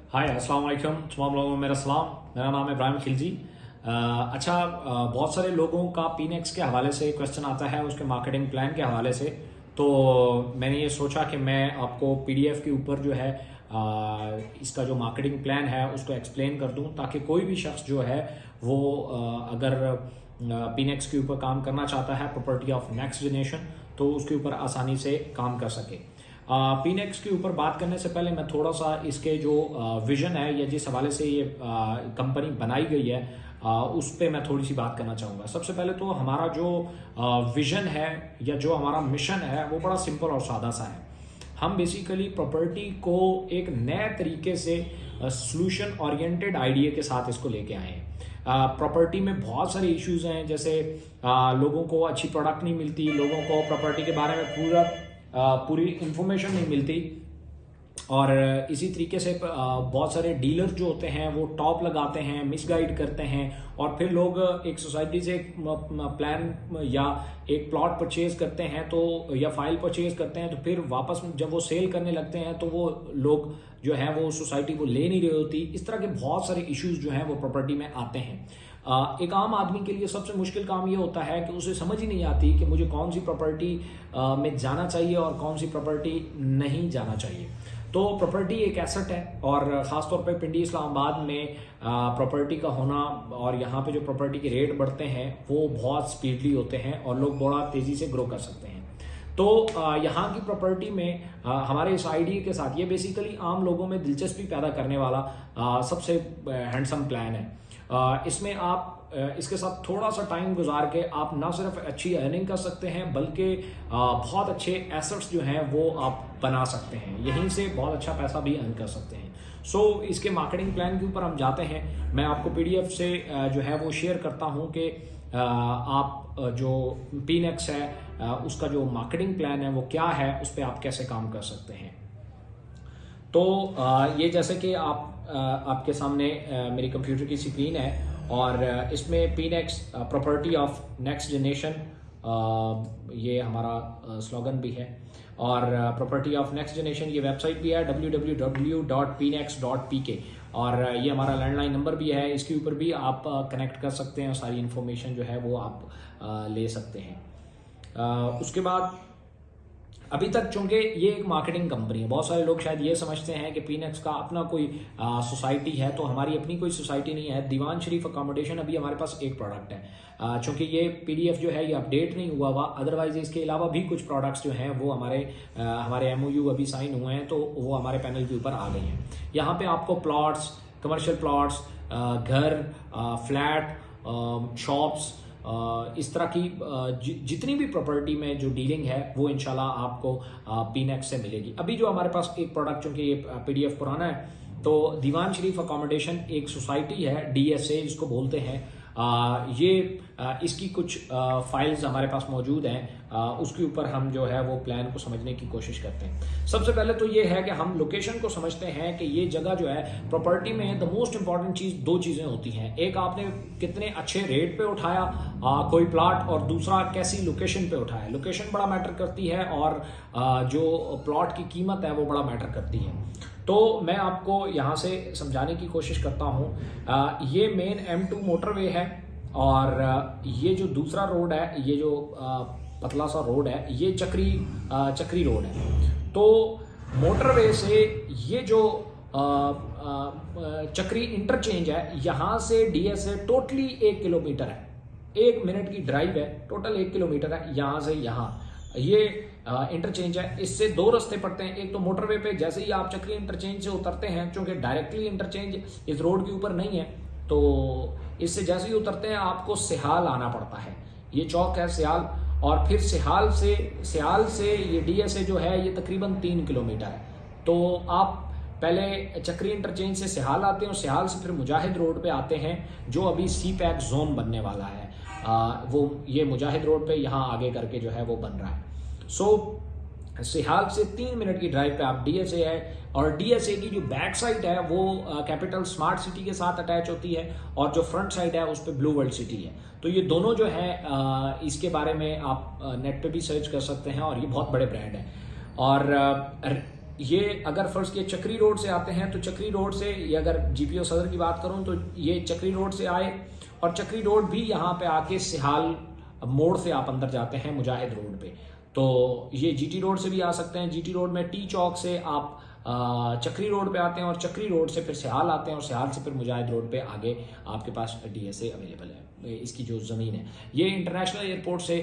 हाय अस्सलाम वालेकुम, तमाम लोगों को मेरा सलाम। मेरा नाम है इब्राहिम खिलजी। बहुत सारे लोगों का पीनेक्स के हवाले से क्वेश्चन आता है, उसके मार्केटिंग प्लान के हवाले से। तो मैंने ये सोचा कि मैं आपको पीडीएफ के ऊपर जो है इसका जो मार्केटिंग प्लान है उसको एक्सप्लेन कर दूं, ताकि कोई भी शख्स जो है वो अगर पीनेक्स के ऊपर काम करना चाहता है, प्रॉपर्टी ऑफ नेक्स्ट जनरेशन, तो उसके ऊपर आसानी से काम कर सके। पीनेक्स के ऊपर बात करने से पहले मैं थोड़ा सा इसके जो विजन है या जिस हवाले से ये कंपनी बनाई गई है उस पर मैं थोड़ी सी बात करना चाहूँगा। सबसे पहले तो हमारा जो विजन है या जो हमारा मिशन है वो बड़ा सिंपल और सादा सा है। हम बेसिकली प्रॉपर्टी को एक नए तरीके से सॉल्यूशन ओरिएंटेड आइडिया के साथ इसको लेके आए हैं। प्रॉपर्टी में बहुत सारे इश्यूज हैं, जैसे लोगों को अच्छी प्रोडक्ट नहीं मिलती, लोगों को प्रॉपर्टी के बारे में पूरी इंफॉर्मेशन नहीं मिलती, और इसी तरीके से बहुत सारे डीलर जो होते हैं वो टॉप लगाते हैं, मिसगाइड करते हैं, और फिर लोग एक सोसाइटी से एक प्लान या एक प्लॉट परचेज करते हैं तो या फाइल परचेज करते हैं, तो फिर वापस जब वो सेल करने लगते हैं तो वो लोग जो है वो सोसाइटी को ले नहीं रही होती। इस तरह के बहुत सारे इश्यूज जो हैं वो प्रॉपर्टी में आते हैं। एक आम आदमी के लिए सबसे मुश्किल काम ये होता है कि उसे समझ ही नहीं आती कि मुझे कौन सी प्रॉपर्टी में जाना चाहिए और कौन सी प्रॉपर्टी नहीं जाना चाहिए। तो प्रॉपर्टी एक एसेट है, और ख़ासतौर पे पिंडी इस्लामाबाद में प्रॉपर्टी का होना और यहाँ पे जो प्रॉपर्टी के रेट बढ़ते हैं वो बहुत स्पीडली होते हैं और लोग बड़ा तेज़ी से ग्रो कर सकते हैं। तो यहाँ की प्रॉपर्टी में हमारे इस आइडिया के साथ ये बेसिकली आम लोगों में दिलचस्पी पैदा करने वाला सबसे हैंडसम प्लान है। इसमें आप इसके साथ थोड़ा सा टाइम गुजार के आप ना सिर्फ अच्छी अर्निंग कर सकते हैं, बल्कि बहुत अच्छे एसेट्स जो हैं वो आप बना सकते हैं, यहीं से बहुत अच्छा पैसा भी अर्न कर सकते हैं। इसके मार्केटिंग प्लान के ऊपर हम जाते हैं। मैं आपको पीडीएफ से जो है वो शेयर करता हूँ कि आप जो पीनेक्स है उसका जो मार्केटिंग प्लान है वो क्या है, उस पर आप कैसे काम कर सकते हैं। तो ये जैसे कि आपके सामने मेरी कंप्यूटर की स्क्रीन है, और इसमें पीनेक्स प्रॉपर्टी ऑफ नेक्स्ट जनरेशन ये हमारा स्लोगन भी है, और प्रॉपर्टी ऑफ नेक्स्ट जनरेशन ये वेबसाइट भी है www.pnex.pk, और ये हमारा लैंडलाइन नंबर भी है। इसके ऊपर भी आप कनेक्ट कर सकते हैं और सारी इन्फॉर्मेशन जो है वो आप ले सकते हैं। उसके बाद अभी तक चूंकि ये एक मार्केटिंग कंपनी है, बहुत सारे लोग शायद ये समझते हैं कि पीनेक्स का अपना कोई सोसाइटी है, तो हमारी अपनी कोई सोसाइटी नहीं है। दीवान शरीफ अकोमोडेशन अभी हमारे पास एक प्रोडक्ट है, चूंकि ये पीडीएफ जो है ये अपडेट नहीं हुआ हुआ। अदरवाइज इसके अलावा भी कुछ प्रोडक्ट्स जो हैं वो हमारे एमओयू अभी साइन हुए हैं, तो वो हमारे पैनल के ऊपर आ गए हैं। यहाँ पे आपको प्लॉट्स, कमर्शियल प्लॉट्स, घर, फ्लैट, शॉप्स, इस तरह की जितनी भी प्रॉपर्टी में जो डीलिंग है वो इंशाल्लाह आपको पीनेक्स से मिलेगी। अभी जो हमारे पास एक प्रोडक्ट, चूंकि ये पीडीएफ पुराना है, तो दीवान शरीफ अकोमोडेशन एक सोसाइटी है, डीएसए इसको बोलते हैं। इसकी कुछ फाइल्स हमारे पास मौजूद हैं, उसके ऊपर हम जो है वो प्लान को समझने की कोशिश करते हैं। सबसे पहले तो ये है कि हम लोकेशन को समझते हैं कि ये जगह जो है प्रॉपर्टी में द मोस्ट इंपॉर्टेंट चीज़, दो चीज़ें होती हैं। एक, आपने कितने अच्छे रेट पे उठाया कोई प्लॉट, और दूसरा कैसी लोकेशन पे उठाया। लोकेशन बड़ा मैटर करती है, और जो प्लॉट की कीमत है वो बड़ा मैटर करती है। तो मैं आपको यहाँ से समझाने की कोशिश करता हूँ। ये मेन M2 मोटरवे है, और ये जो दूसरा रोड है, ये जो पतला सा रोड है, ये चक्री रोड है। तो मोटरवे से ये जो चक्री इंटरचेंज है, यहाँ से डीएसए टोटली 1 किलोमीटर है। 1 मिनट की ड्राइव है, टोटल 1 किलोमीटर है यहाँ से यहाँ। ये इंटरचेंज है, इससे दो रास्ते पड़ते हैं। एक तो मोटरवे पे जैसे ही आप चक्री इंटरचेंज से उतरते हैं, क्योंकि डायरेक्टली इंटरचेंज इस रोड के ऊपर नहीं है, तो इससे जैसे ही उतरते हैं आपको सिहाल आना पड़ता है। ये चौक है सिहाल, और फिर सिहाल से ये डीएसए जो है ये तकरीबन 3 किलोमीटर है। तो आप पहले चक्री इंटरचेंज से सिहाल आते हैं, और सिहाल से फिर मुजाहिद रोड पे आते हैं, जो अभी सी पैक जोन बनने वाला है। वो ये मुजाहिद रोड पे यहाँ आगे करके जो है वो बन रहा है। सिहाल से 3 मिनट की ड्राइव पे आप डीएसए है, और डीएसए की जो बैक साइड है वो कैपिटल स्मार्ट सिटी के साथ अटैच होती है, और जो फ्रंट साइड है उस पर ब्लू वर्ल्ड सिटी है। तो ये दोनों जो है इसके बारे में आप नेट पे भी सर्च कर सकते हैं, और ये बहुत बड़े ब्रांड है। और ये अगर फर्स्ट ये चक्री रोड से आते हैं तो चक्री रोड से, ये अगर जीपीओ सदर की बात करूं तो ये चक्री रोड से आए और चक्री रोड भी यहाँ पे आके सिहाल मोड़ से आप अंदर जाते हैं मुजाहिद रोड पे, तो ये जीटी रोड से भी आ सकते हैं। जीटी रोड में टी चौक से आप चक्री रोड पे आते हैं और चक्री रोड से फिर सिहाल आते हैं और सिहाल से फिर मुजाहिद रोड पे आगे आपके पास डीएसए अवेलेबल है। इसकी जो ज़मीन है ये इंटरनेशनल एयरपोर्ट से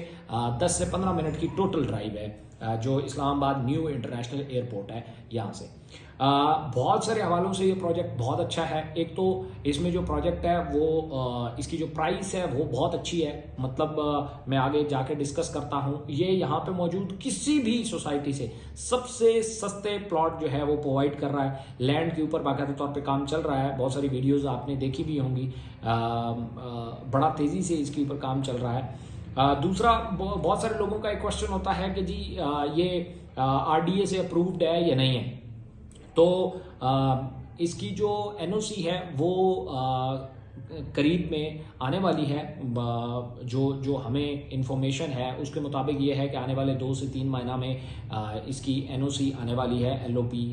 10 से 15 मिनट की टोटल ड्राइव है, जो इस्लामाबाद न्यू इंटरनेशनल एयरपोर्ट है यहाँ से। बहुत सारे हवालों से ये प्रोजेक्ट बहुत अच्छा है। एक तो इसमें जो प्रोजेक्ट है वो इसकी जो प्राइस है वो बहुत अच्छी है, मतलब मैं आगे जाके डिस्कस करता हूँ। ये यहाँ पे मौजूद किसी भी सोसाइटी से सबसे सस्ते प्लॉट जो है वो प्रोवाइड कर रहा है। लैंड के ऊपर बाकायदा तौर पे काम चल रहा है, बहुत सारी वीडियोज आपने देखी भी होंगी। बड़ा तेजी से इसके ऊपर काम चल रहा है। दूसरा, बहुत सारे लोगों का एक क्वेश्चन होता है कि जी ये आरडीए से अप्रूव्ड है या नहीं है। तो इसकी जो एनओसी है वो करीब में आने वाली है। जो हमें इंफॉर्मेशन है उसके मुताबिक ये है कि आने वाले 2 से 3 महीना में इसकी एनओसी आने वाली है, एलओपी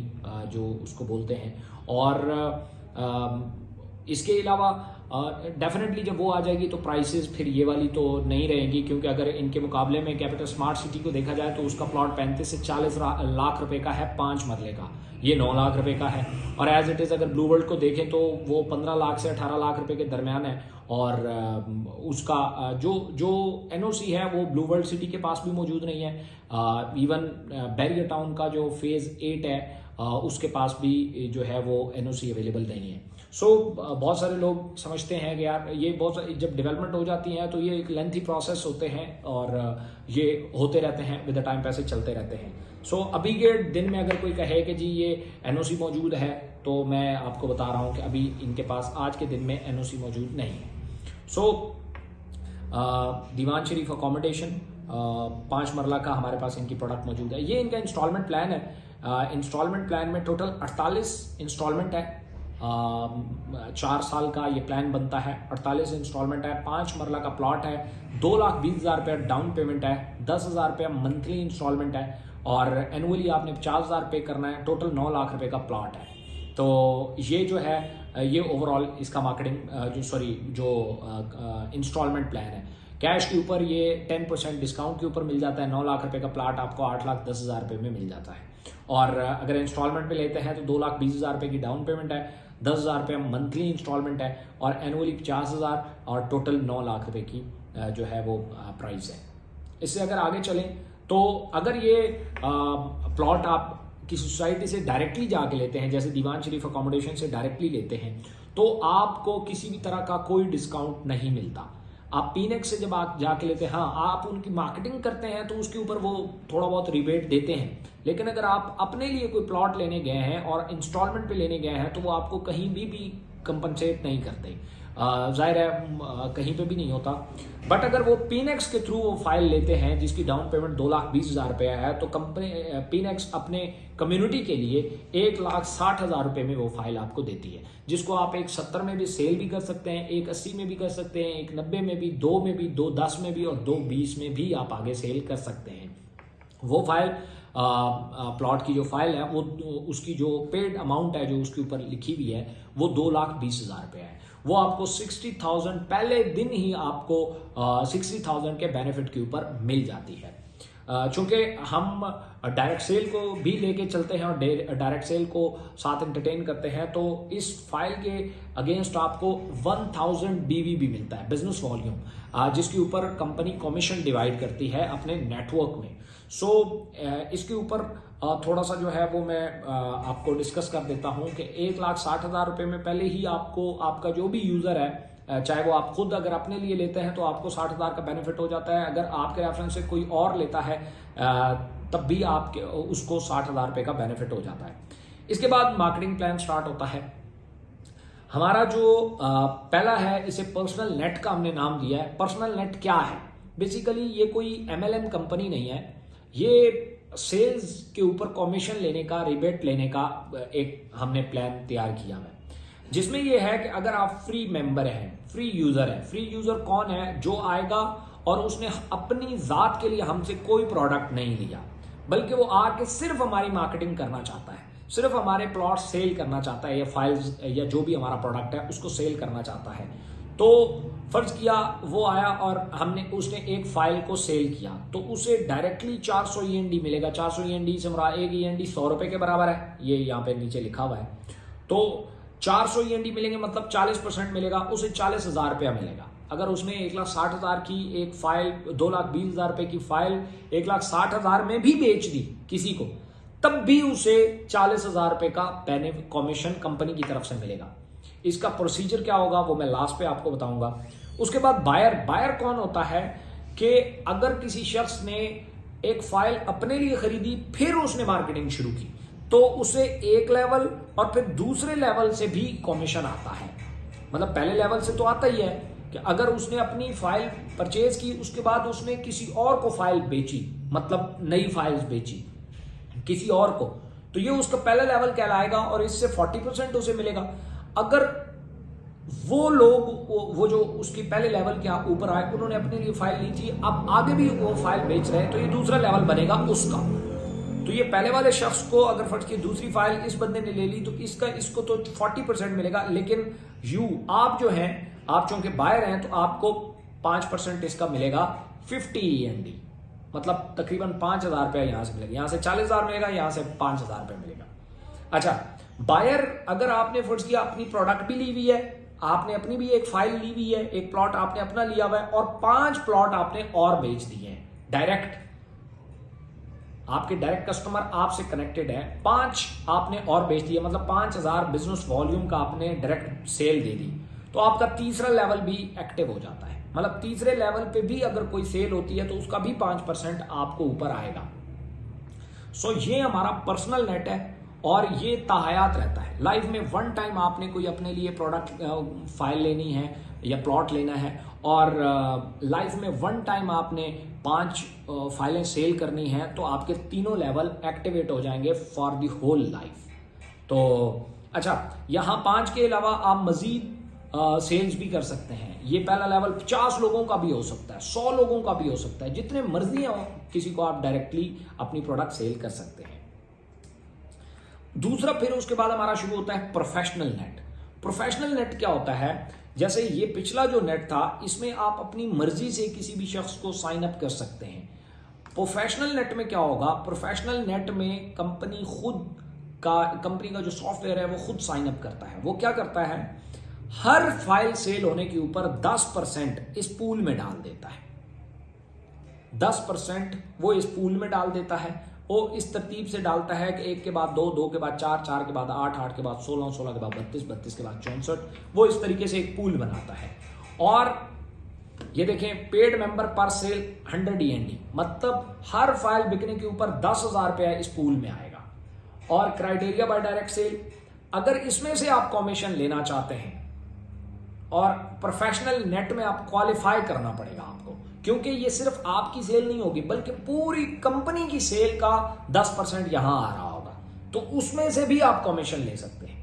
जो उसको बोलते हैं। और इसके अलावा डेफिनेटली जब वो आ जाएगी तो प्राइसेस फिर ये वाली तो नहीं रहेंगी, क्योंकि अगर इनके मुकाबले में कैपिटल स्मार्ट सिटी को देखा जाए तो उसका प्लॉट 35 से 40 लाख रुपए का है 5 मरले का, ये 9 लाख रुपए का है। और एज इट इज़ अगर ब्लू वर्ल्ड को देखें तो वो 15 लाख से 18 लाख रुपए के दरमियान है। और उसका जो एनओसी है वो ब्लू वर्ल्ड सिटी के पास भी मौजूद नहीं है। इवन बैरियर टाउन का जो फेज़ 8 है उसके पास भी जो है वो एनओसी अवेलेबल नहीं है। बहुत सारे लोग समझते हैं कि यार ये जब डेवलपमेंट हो जाती है तो ये एक लेंथी प्रोसेस होते हैं और ये होते रहते हैं, विद द टाइम पैसे चलते रहते हैं। अभी के दिन में अगर कोई कहे कि जी ये एनओसी मौजूद है तो मैं आपको बता रहा हूँ कि अभी इनके पास आज के दिन में एनओसी मौजूद नहीं है। दीवान शरीफ अकोमोडेशन 5 मरला का हमारे पास इनकी प्रोडक्ट मौजूद है। ये इनका इंस्टॉलमेंट प्लान है। इंस्टॉलमेंट प्लान में टोटल 48 इंस्टॉलमेंट है। 4 साल का ये प्लान बनता है। 48 इंस्टॉलमेंट है, 5 मरला का प्लॉट है, 2,20,000 रुपया डाउन पेमेंट है, 10,000 रुपया मंथली इंस्टॉलमेंट है और एनुअली आपने 50,000 पे करना है। टोटल 9 लाख रुपए का प्लॉट है। तो ये जो है ये ओवरऑल इसका मार्केटिंग जो इंस्टॉलमेंट प्लान है। कैश के ऊपर ये 10% डिस्काउंट के ऊपर मिल जाता है। 9 लाख रुपए का प्लॉट आपको 8,10,000 रुपए में मिल जाता है। और अगर इंस्टॉलमेंट पे लेते हैं तो 2,20,000 रुपए की डाउन पेमेंट है, 10,000 रुपये मंथली इंस्टॉलमेंट है और एनुअली 50,000 और टोटल 9 लाख रुपए की जो है वो प्राइस है। इससे अगर आगे चलें तो अगर ये प्लॉट आप किसी सोसाइटी से डायरेक्टली जाके लेते हैं, जैसे दीवान शरीफ अकोमोडेशन से डायरेक्टली लेते हैं, तो आपको किसी भी तरह का कोई डिस्काउंट नहीं मिलता। आप पीनेक्स से जब आप जाके लेते हैं, हाँ आप उनकी मार्केटिंग करते हैं तो उसके ऊपर वो थोड़ा बहुत रिबेट देते हैं, लेकिन अगर आप अपने लिए कोई प्लॉट लेने गए हैं और इंस्टॉलमेंट पे लेने गए हैं तो वो आपको कहीं भी कंपनसेट नहीं करते। जाहिर है कहीं पे भी नहीं होता। बट अगर वो पीनेक्स के थ्रू वो फाइल लेते हैं जिसकी डाउन पेमेंट 2,20,000 रुपया है, तो कंपनी पीनेक्स अपने कम्युनिटी के लिए 1,60,000 रुपये में वो फाइल आपको देती है, जिसको आप 1,70 में भी सेल भी कर सकते हैं, 1,80 में भी कर सकते हैं, 1,90 में भी, 2 में भी, 2,10 में भी और 2,20 में भी आप आगे सेल कर सकते हैं। वो फाइल प्लॉट की जो फाइल है वो उसकी जो पेड अमाउंट है जो उसके ऊपर लिखी हुई है वो 2,20,000 रुपये है। वो आपको 60,000 पहले दिन ही आपको 60,000 के बेनिफिट के ऊपर मिल जाती है। चूंकि हम डायरेक्ट सेल को भी लेके चलते हैं और डायरेक्ट सेल को साथ एंटरटेन करते हैं, तो इस फाइल के अगेंस्ट आपको 1000 BV भी मिलता है, बिजनेस वॉल्यूम, जिसके ऊपर कंपनी कमीशन डिवाइड करती है अपने नेटवर्क में। इसके ऊपर थोड़ा सा जो है वो मैं आपको डिस्कस कर देता हूं कि 1,60,000 रुपये में पहले ही आपको आपका जो भी यूजर है, चाहे वो आप खुद अगर अपने लिए लेते हैं तो आपको 60,000 का बेनिफिट हो जाता है। अगर आपके रेफरेंस से कोई और लेता है तब भी आपके उसको 60,000 रुपये का बेनिफिट हो जाता है। इसके बाद मार्केटिंग प्लान स्टार्ट होता है। हमारा जो पहला है, इसे पर्सनल नेट का हमने नाम दिया है। पर्सनल नेट क्या है? बेसिकली ये कोई MLM कंपनी नहीं है, ये सेल्स के ऊपर कमीशन लेने का, रिबेट लेने का एक हमने प्लान तैयार किया है, जिसमें यह है कि अगर आप फ्री मेंबर हैं, फ्री यूजर हैं। फ्री यूजर कौन है? जो आएगा और उसने अपनी जात के लिए हमसे कोई प्रोडक्ट नहीं लिया, बल्कि वो आके सिर्फ हमारी मार्केटिंग करना चाहता है। सिर्फ हमारे प्लॉट सेल करना चाहता है या फाइल्स या जो भी हमारा प्रोडक्ट है उसको सेल करना चाहता है, तो फर्ज किया वो आया और उसने एक फाइल को सेल किया, तो उसे डायरेक्टली 400 ईएनडी मिलेगा। 400 ईएनडी से हमारा एक ईएनडी 100 रुपए के बराबर है, ये यहाँ पे नीचे लिखा हुआ है। तो 400 ईएनडी मिलेंगे मतलब 40% मिलेगा, उसे 40,000 रुपया मिलेगा। अगर उसने 1,60,000 की एक फाइल 2,20,000 रुपए की फाइल 1,60,000 में भी बेच दी किसी को, तब भी उसे 40,000 रुपए का कमीशन कंपनी की तरफ से मिलेगा। इसका प्रोसीजर क्या होगा वो मैं लास्ट पे आपको बताऊंगा। उसके बाद बायर कौन होता है कि अगर किसी शख्स ने एक फाइल अपने लिए खरीदी फिर उसने मार्केटिंग शुरू की, तो उसे एक लेवल और फिर दूसरे लेवल से भी कमीशन आता है। मतलब पहले लेवल से तो आता ही है कि अगर उसने अपनी फाइल परचेज की, उसके बाद उसने किसी और को फाइल बेची, मतलब नई फाइल्स बेची किसी और को, तो ये उसका पहला लेवल कहलाएगा और इससे 40% उसे मिलेगा। अगर वो लोग वो जो उसकी पहले लेवल के ऊपर आए, उन्होंने अपने लिए फाइल ली थी, अब आगे भी वो फाइल बेच रहे हैं, तो ये दूसरा लेवल बनेगा उसका। तो ये पहले वाले शख्स को अगर फर्ज की दूसरी फाइल इस बंदे ने ले ली तो इसको तो 40% मिलेगा, लेकिन आप जो हैं, आप चूंकि बायर हैं तो आपको 5% इसका मिलेगा 50 ईएनडी, मतलब तकरीबन 5,000 रुपया यहां से मिलेगा। यहां से 40,000 मिलेगा, यहां से 5,000 रुपया मिलेगा। अच्छा, बायर अगर आपने फर्ज किया अपनी प्रोडक्ट भी ली हुई है, आपने अपनी भी एक फाइल ली हुई है, एक प्लॉट आपने अपना लिया हुआ है और 5 प्लॉट आपने और बेच दिए हैं डायरेक्ट, आपके डायरेक्ट कस्टमर आपसे कनेक्टेड है, 5 आपने और बेच दिए, मतलब 5,000 बिजनेस वॉल्यूम का आपने डायरेक्ट सेल दे दी, तो आपका तीसरा लेवल भी एक्टिव हो जाता है। मतलब तीसरे लेवल पे भी अगर कोई सेल होती है तो उसका भी 5% आपको ऊपर आएगा। सो ये हमारा पर्सनल नेट है और ये ताहयात रहता है। लाइफ में वन टाइम आपने कोई अपने लिए प्रोडक्ट फाइल लेनी है या प्लॉट लेना है और लाइफ में वन टाइम आपने 5 फाइलें सेल करनी है, तो आपके तीनों लेवल एक्टिवेट हो जाएंगे फॉर द होल लाइफ। तो अच्छा, यहाँ 5 के अलावा आप मजीद सेल्स भी कर सकते हैं। ये पहला लेवल 50 लोगों का भी हो सकता है, 100 लोगों का भी हो सकता है, जितने मर्जी हो किसी को आप डायरेक्टली अपनी प्रोडक्ट सेल कर सकते हैं। दूसरा, फिर उसके बाद हमारा शुरू होता है प्रोफेशनल नेट। प्रोफेशनल नेट क्या होता है? जैसे ये पिछला जो नेट था, इसमें आप अपनी मर्जी से किसी भी शख्स को साइन अप कर सकते हैं। प्रोफेशनल नेट में क्या होगा? प्रोफेशनल नेट में कंपनी का जो सॉफ्टवेयर है वो खुद साइन अप करता है। वो क्या करता है? हर फाइल सेल होने के ऊपर 10% इस पूल में डाल देता है। 10% वो इस पूल में डाल देता है। वो इस तरतीब से डालता है कि 1 के बाद 2, 2 के बाद 4, 4 के बाद 8, 8 के बाद 16, 16 के बाद 32, 32 के बाद 64। वो इस तरीके से एक पूल बनाता है। और ये देखें, पेड मेंबर पर सेल 100 END, मतलब हर फाइल बिकने के ऊपर 10,000 रुपया इस पूल में आएगा। और क्राइटेरिया बाय डायरेक्ट सेल, अगर इसमें से आप कमीशन लेना चाहते हैं और प्रोफेशनल नेट में आप क्वालिफाई करना पड़ेगा आपको, क्योंकि ये सिर्फ आपकी सेल नहीं होगी बल्कि पूरी कंपनी की सेल का 10% यहां आ रहा होगा, तो उसमें से भी आप कमीशन ले सकते हैं।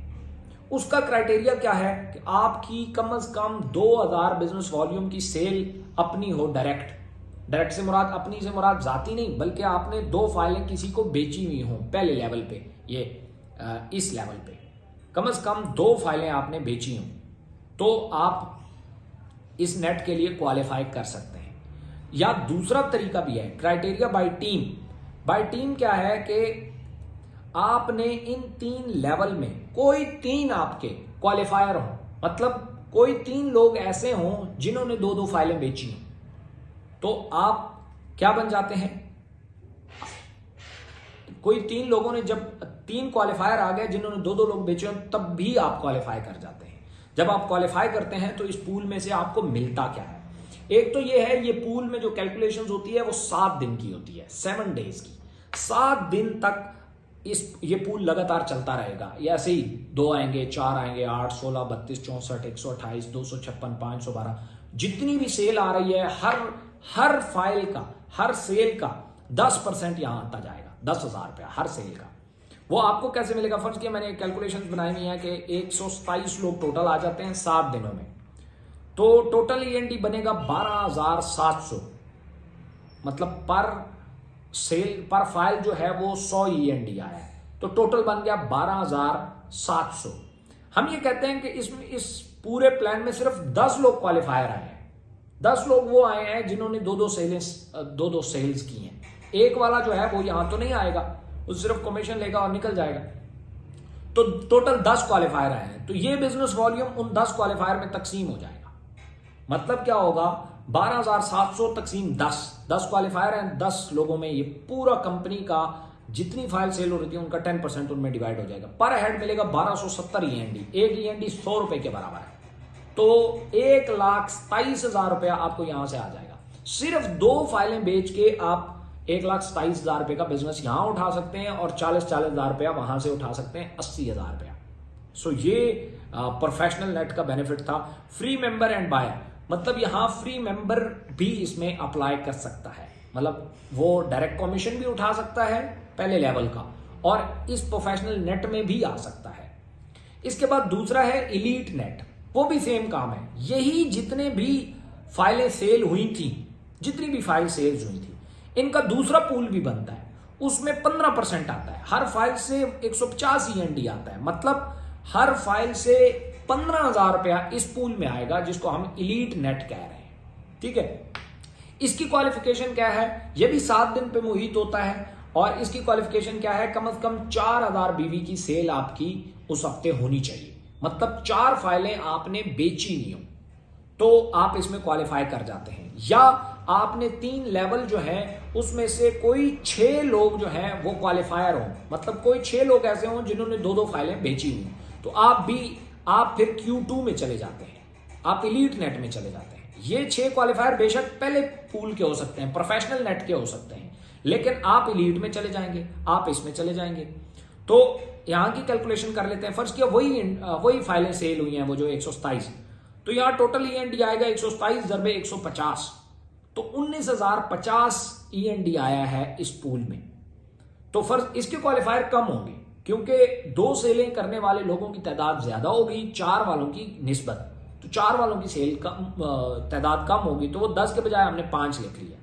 उसका क्राइटेरिया क्या है कि आपकी कम से कम 2,000 बिजनेस वॉल्यूम की सेल अपनी हो, डायरेक्ट से मुराद, अपनी से मुराद जाती नहीं, बल्कि आपने 2 फाइलें किसी को बेची हुई हो पहले लेवल पे, ये इस लेवल पे कम से कम 2 फाइलें आपने बेची हो, तो आप इस नेट के लिए क्वालिफाई कर सकते हैं। या दूसरा तरीका भी है, criteria bye team. Bye team क्या है कि आपने इन 3 लेवल में कोई 3 आपके क्वालिफायर हो, मतलब कोई 3 लोग ऐसे हों जिन्होंने 2-2 फाइलें बेची हैं, तो आप क्या बन जाते हैं? कोई 3 लोगों ने, जब 3 क्वालिफायर आ गए जिन्होंने 2-2 लोग बेचे हो, तब भी आप क्वालिफाई कर जाते हैं। जब आप क्वालिफाई करते हैं तो इस पूल में से आपको मिलता क्या है? एक तो ये है, ये पूल में जो कैलकुलेशंस होती है वो 7 दिन की होती है, 7 डेज की। 7 दिन तक ये पूल लगातार चलता रहेगा। ये ऐसे ही 2 आएंगे, 4 आएंगे, 8, 16, 32, 64, 128, 256, 512, जितनी भी सेल आ रही है, हर फाइल का, हर सेल का 10% यहां आता जाएगा, 10,000 रुपया हर सेल का। वो आपको कैसे मिलेगा? फर्ज किया मैंने कैलकुलेशंस बनाई हुई है कि 127 लोग टोटल आ जाते हैं 7 दिनों में, तो टोटल END बनेगा 12,700, मतलब पर फाइल जो है वो 100 END आया है। तो टोटल बन गया 12,700। हम ये कहते हैं कि इसमें इस पूरे प्लान में सिर्फ 10 लोग क्वालिफायर आए हैं। 10 लोग वो आए हैं जिन्होंने दो दो सेल्स की हैं। एक वाला जो है वो यहां तो नहीं आएगा, वो सिर्फ कमीशन लेगा और निकल जाएगा। तो टोटल 10 क्वालिफायर आए हैं, तो ये बिजनेस वॉल्यूम उन 10 क्वालिफायर में तकसीम हो जाएगा। मतलब क्या होगा, 12,700 तकसीम 10 क्वालिफायर हैं, 10 लोगों में ये पूरा कंपनी का जितनी फाइल सेल हो रही थी उनका 10% उनमें डिवाइड हो जाएगा। पर हेड मिलेगा 1270 ईएनडी। एक ईएनडी 100 रुपए के बराबर है, तो 1,27,000 रुपया आपको यहां से आ जाएगा। सिर्फ 2 फाइलें बेच के आप 1,27,000 रुपए का बिजनेस यहां उठा सकते हैं और 40,000 रुपया वहां से उठा सकते हैं, 80,000 रुपया। सो ये प्रोफेशनल नेट का बेनिफिट था। फ्री मेंबर एंड बायर, मतलब यहां फ्री मेंबर भी इसमें अप्लाई कर सकता है, मतलब वो डायरेक्ट कमीशन भी उठा सकता है पहले लेवल का, और इस प्रोफेशनल नेट में भी आ सकता है। इसके बाद दूसरा है इलीट नेट, वो भी सेम काम है। यही जितने भी फाइलें सेल हुई थी, जितनी भी फाइल सेल्स हुई थी, इनका दूसरा पूल भी बनता है, उसमें 15% आता है। हर फाइल से 150 ईएनडी आता है, मतलब हर फाइल से 15,000 रुपया इस पूल में आएगा, जिसको हम इलीट नेट कह रहे हैं। ठीक है, इसकी क्वालिफिकेशन क्या है, यह भी 7 दिन पे मुहित होता है, और इसकी क्वालिफिकेशन क्या है, कम से कम 4,000 बीवी की सेल आपकी उस हफ्ते होनी चाहिए। मतलब 4 फाइलें आपने बेची नहीं हो तो आप इसमें क्वालिफाई कर जाते हैं, या आपने 3 लेवल जो है उसमें से कोई 6 लोग जो है वो क्वालिफायर हो, मतलब कोई 6 लोग ऐसे हों जिन्होंने 2 फाइलें बेची हुई, तो आप फिर Q2 में चले जाते हैं, आप इलीट नेट में चले जाते हैं। ये 6 क्वालिफायर बेशक पहले पूल के हो सकते हैं, प्रोफेशनल नेट के हो सकते हैं, लेकिन आप इलीट में चले जाएंगे, आप इसमें चले जाएंगे। तो यहां की कैलकुलेशन कर लेते हैं। फर्स्ट किया वही फाइलें सेल हुई हैं, वो जो 127, तो यहां टोटल ईएनडी आएगा 127 × 150, तो 19,050 ईएनडी आया है इस पूल में। तो फर्स्ट इसके क्वालिफायर कम होंगे, क्योंकि 2 सेलें करने वाले लोगों की तादाद ज्यादा होगी 4 वालों की निस्बत, तो 4 वालों की सेल तादाद कम होगी, तो वो 10 के बजाय हमने 5 लिख लिया।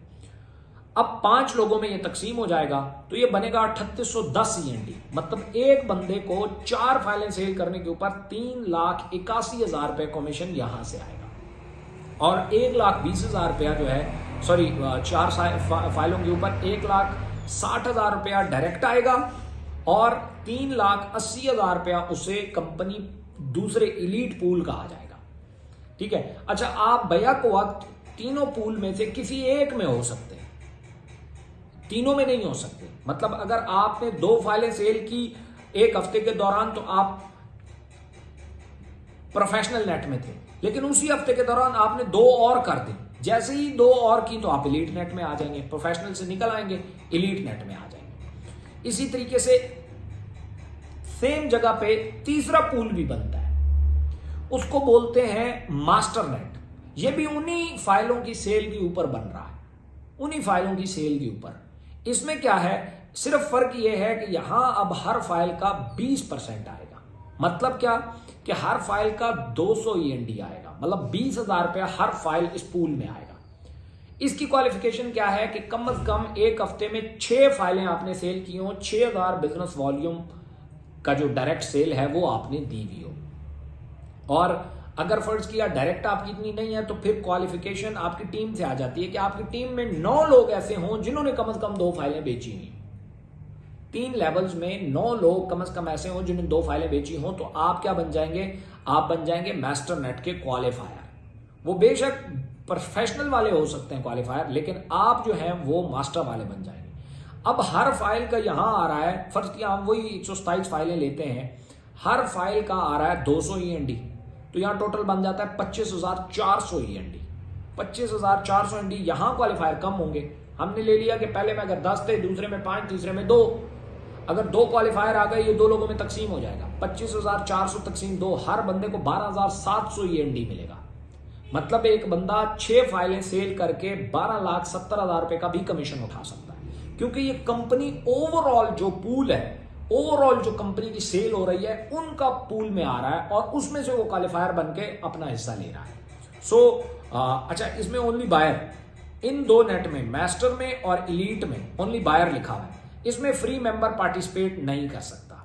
अब 5 लोगों में ये तकसीम हो जाएगा, तो ये बनेगा 3810 ईएनडी। मतलब एक बंदे को 4 फाइलें सेल करने के ऊपर 3,81,000 रुपए कमीशन यहां से आएगा, और 1,20,000 रुपया जो है, 4 फाइलों के ऊपर 1,60,000 रुपया डायरेक्ट आएगा, और 3,80,000 रुपया उसे कंपनी दूसरे इलीट पूल का आ जाएगा। ठीक है, अच्छा, आप बैक वक्त तीनों पूल में से किसी एक में हो सकते हैं, तीनों में नहीं हो सकते। मतलब अगर आपने 2 फाइलें सेल की एक हफ्ते के दौरान, तो आप प्रोफेशनल नेट में थे, लेकिन उसी हफ्ते के दौरान आपने 2 और कर दी, जैसे ही 2 और की तो आप इलीट नेट में आ जाएंगे, प्रोफेशनल से निकल आएंगे, इलीट नेट में आ जाएंगे। इसी तरीके से सेम जगह पे तीसरा पूल भी बनता है, उसको बोलते हैं मास्टर नेट। ये भी उन्हीं फाइलों की सेल के ऊपर बन रहा है, उन्हीं फाइलों की सेल के ऊपर। इसमें क्या है, सिर्फ फर्क यह है कि यहां अब हर फाइल का 20% आएगा। मतलब क्या कि हर फाइल का 200 ईएनडी आएगा, मतलब 20,000 रुपया हर फाइल इस पूल में आएगा। इसकी क्वालिफिकेशन क्या है कि कम से कम एक हफ्ते में 6 फाइलें आपने सेल की हो, 6,000 बिजनेस वॉल्यूम का जो डायरेक्ट सेल है वो आपने दी हुई हो। और अगर फर्ज किया डायरेक्ट आपकी इतनी नहीं है, तो फिर क्वालिफिकेशन आपकी टीम से आ जाती है कि आपकी टीम में 9 लोग ऐसे हों जिन्होंने कम से कम 2 फाइलें बेची हुई। 3 लेवल्स में 9 लोग कम से कम ऐसे हों जिन्होंने 2 फाइलें बेची हों, तो आप क्या बन जाएंगे, आप बन जाएंगे मास्टर नेट के क्वालिफायर। वो बेशक प्रोफेशनल वाले हो सकते हैं क्वालिफायर, लेकिन आप जो है वो मास्टर वाले बन जाएंगे। अब हर फाइल का यहां आ रहा है, फर्ज किया हम वही 127 फाइलें लेते हैं, हर फाइल का आ रहा है 200 ईएनडी, तो यहां टोटल बन जाता है 25,400 ईएनडी। 25,400 ईएनडी, यहां क्वालिफायर कम होंगे। हमने ले लिया कि पहले में अगर 10 थे, दूसरे में 5, तीसरे में 2, अगर 2 क्वालिफायर आ गए, ये 2 लोगों में तकसीम हो जाएगा। 25,400 तकसीम 2, हर बंदे को 12,700 ईएनडी मिलेगा। मतलब एक बंदा 6 फाइलें सेल करके 12,70,000 रुपए का भी कमीशन उठा सकता है, क्योंकि ये कंपनी ओवरऑल जो पूल है, ओवरऑल जो कंपनी की सेल हो रही है उनका पूल में आ रहा है, और उसमें से वो क्वालिफायर बन के अपना हिस्सा ले रहा है। अच्छा, इसमें ओनली बायर, इन 2 नेट में, मास्टर में और इलीट में ओनली बायर लिखा हुआ है। इसमें फ्री मेंबर पार्टिसिपेट नहीं कर सकता।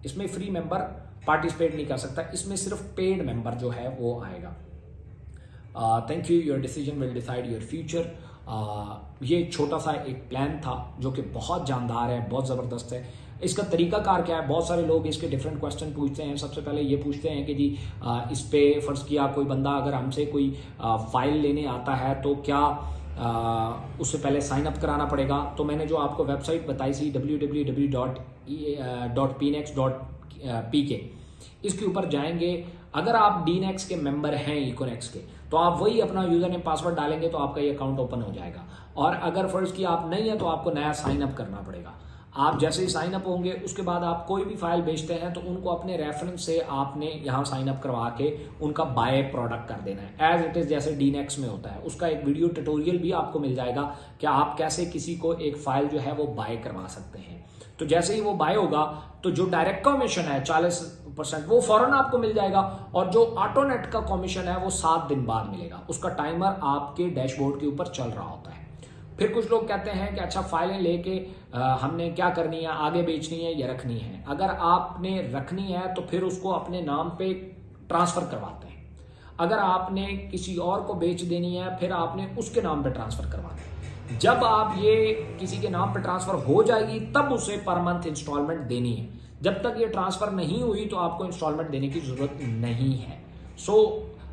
इसमें फ्री मेंबर पार्टिसिपेट नहीं कर सकता, इसमें सिर्फ पेड मेंबर जो है वो आएगा। Thank you, your decision will decide your future. ये एक छोटा सा एक प्लान था जो कि बहुत जानदार है, बहुत ज़बरदस्त है। इसका तरीकाकार क्या है, बहुत सारे लोग इसके डिफरेंट क्वेश्चन पूछते हैं। सबसे पहले ये पूछते हैं कि जी इस पे फ़र्ज़ किया कोई बंदा अगर हमसे कोई फाइल लेने आता है तो क्या उससे पहले साइन अप कराना पड़ेगा। तो मैंने जो आपको वेबसाइट बताई थी www.pnex.pk, इसके ऊपर जाएंगे। अगर आप डीनेक्स के मेंबर हैं, इकोनेक्स के, तो आप वही अपना यूजर नेम पासवर्ड डालेंगे तो आपका ये अकाउंट ओपन हो जाएगा। और अगर फर्ज किया आप नहीं है तो आपको नया साइन अप करना पड़ेगा। आप जैसे ही साइन अप होंगे उसके बाद आप कोई भी फाइल बेचते हैं तो उनको अपने रेफरेंस से आपने यहाँ साइन अप करवा के उनका बाय प्रोडक्ट कर देना है, एज इट इज जैसे डीनेक्स में होता है। उसका एक वीडियो ट्यूटोरियल भी आपको मिल जाएगा कि आप कैसे किसी को एक फाइल जो है वो बाय करवा सकते हैं। तो जैसे ही वो बाय होगा तो जो डायरेक्ट कमीशन है 40% वो फौरन आपको मिल जाएगा, और जो ऑटोनेट का कमीशन है वो 7 दिन बाद मिलेगा। उसका टाइमर आपके डैशबोर्ड के ऊपर चल रहा होता है। फिर कुछ लोग कहते हैं कि अच्छा फाइलें लेके हमने क्या करनी है, आगे बेचनी है या रखनी है। अगर आपने रखनी है तो फिर उसको अपने नाम पे ट्रांसफर करवाते हैं। अगर आपने किसी और को बेच देनी है फिर आपने उसके नाम पे ट्रांसफर करवाते हैं। जब आप ये किसी के नाम पे ट्रांसफर हो जाएगी तब उसे पर मंथ इंस्टॉलमेंट देनी है। जब तक ये ट्रांसफर नहीं हुई तो आपको इंस्टॉलमेंट देने की जरूरत नहीं है।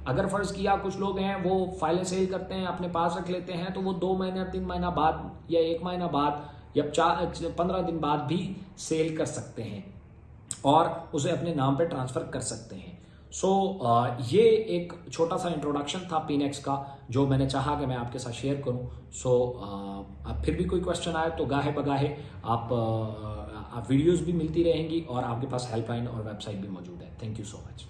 अगर फर्ज किया कुछ लोग हैं वो फाइलें सेल करते हैं, अपने पास रख लेते हैं, तो वो 2 महीना 3 महीना बाद या 1 महीना बाद या 15 दिन बाद भी सेल कर सकते हैं और उसे अपने नाम पे ट्रांसफर कर सकते हैं। ये एक छोटा सा इंट्रोडक्शन था पीनेक्स का जो मैंने चाहा कि मैं आपके साथ शेयर करूं। अब फिर भी कोई क्वेश्चन आए तो गाहे बगाहे आप वीडियोस भी मिलती रहेंगी और आपके पास हेल्पलाइन और वेबसाइट भी मौजूद है। Thank you so much.